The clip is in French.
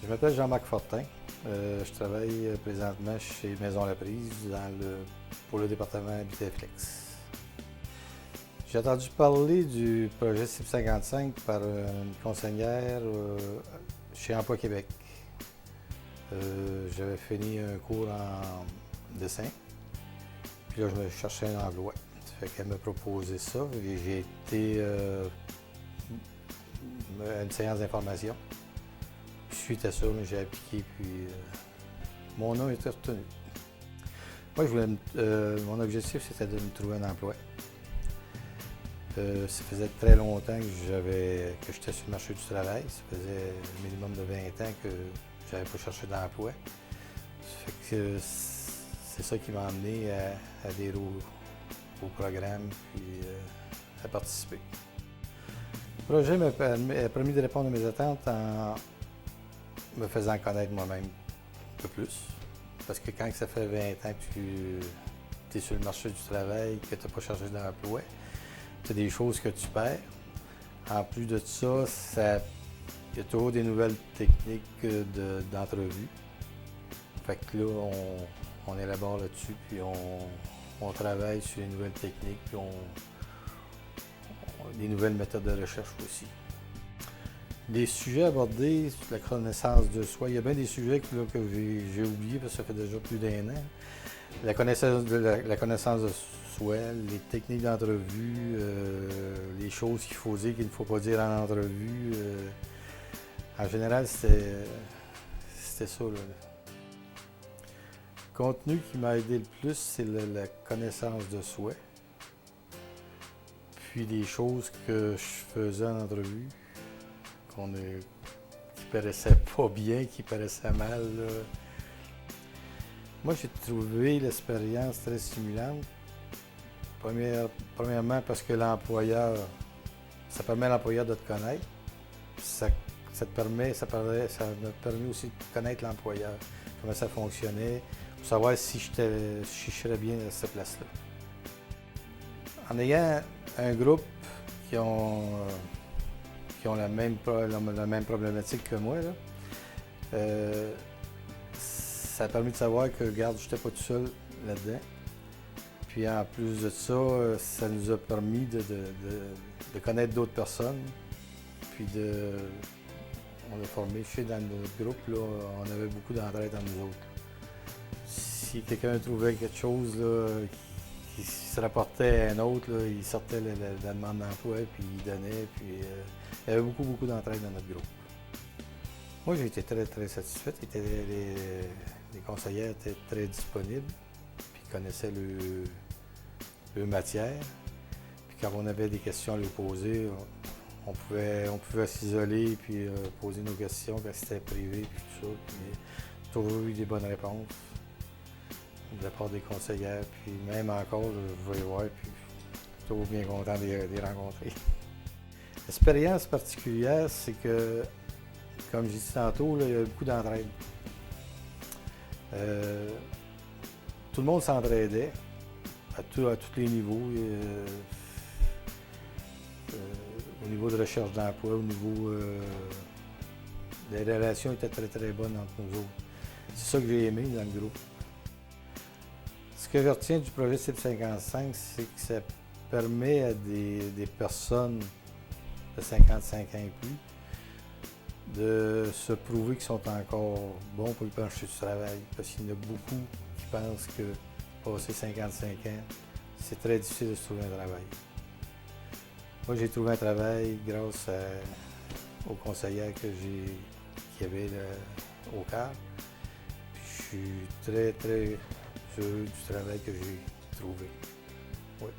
Je m'appelle Jean-Marc Fortin. Je travaille présentement chez Maison La Prise pour le département Habitat-Flex. J'ai entendu parler du projet CIP 55 par une conseillère chez Emploi Québec. J'avais fini un cours en dessin, puis là je me cherchais un emploi. Ça fait qu'elle m'a proposé ça et j'ai été à une séance d'information. Suite à ça, j'ai appliqué, puis mon nom a été retenu. Moi, mon objectif, c'était de me trouver un emploi. Ça faisait très longtemps que j'étais sur le marché du travail. Ça faisait un minimum de 20 ans que je n'avais pas cherché d'emploi. Ça fait que c'est ça qui m'a amené à adhérer au programme, puis à participer. Le projet m'a permis de répondre à mes attentes en me faisant connaître moi-même un peu plus. Parce que quand ça fait 20 ans que tu es sur le marché du travail, que tu n'as pas cherché d'emploi, tu as des choses que tu perds. En plus de ça, il y a toujours des nouvelles techniques d'entrevue. Fait que là, on élabore là-dessus, puis on travaille sur les nouvelles techniques, puis des nouvelles méthodes de recherche aussi. Les sujets abordés sur la connaissance de soi, il y a bien des sujets que j'ai oubliés parce que ça fait déjà plus d'1 an. La connaissance de soi, les techniques d'entrevue, les choses qu'il faut dire, qu'il ne faut pas dire en entrevue. En général, c'était ça. Là. Le contenu qui m'a aidé le plus, c'est la connaissance de soi. Puis les choses que je faisais en entrevue, qui paraissaient pas bien, qui paraissaient mal. Là. Moi, j'ai trouvé l'expérience très stimulante. Premièrement, parce que ça permet à l'employeur de te connaître. Ça m'a permis aussi de connaître l'employeur, comment ça fonctionnait, pour savoir si je serais bien à cette place-là. En ayant un groupe qui ont la même problématique que moi, là, ça a permis de savoir que, regarde, je n'étais pas tout seul là-dedans. Puis en plus de ça, ça nous a permis de connaître d'autres personnes. Puis on a formé, dans notre groupe, là, on avait beaucoup d'entraide entre nous autres. Si quelqu'un trouvait quelque chose là, qui se rapportait à un autre, là, il sortait la demande d'emploi, puis il donnait, puis il y avait beaucoup d'entraide dans notre groupe. Moi, j'ai été très satisfait. Les conseillères étaient très disponibles, puis connaissaient le matière. Puis quand on avait des questions à lui poser, on pouvait s'isoler puis poser nos questions quand c'était privé, puis tout ça. Puis toujours eu des bonnes réponses de la part des conseillères, puis même encore, je vais les voir, puis je suis toujours bien content de les rencontrer. L'expérience particulière, c'est que, comme j'ai dit tantôt, là, il y a beaucoup d'entraide. Tout le monde s'entraidait à tous les niveaux. Au niveau de recherche d'emploi, au niveau des relations étaient très bonnes entre nous autres. C'est ça que j'ai aimé dans le groupe. Ce que je retiens du projet CIP 55, c'est que ça permet à des personnes de 55 ans et plus de se prouver qu'ils sont encore bons pour le marché du travail. Parce qu'il y en a beaucoup qui pensent que passer 55 ans, c'est très difficile de se trouver un travail. Moi, j'ai trouvé un travail grâce aux conseillères qui avaient au CAR. Je suis très heureux du travail que j'ai trouvé. Oui.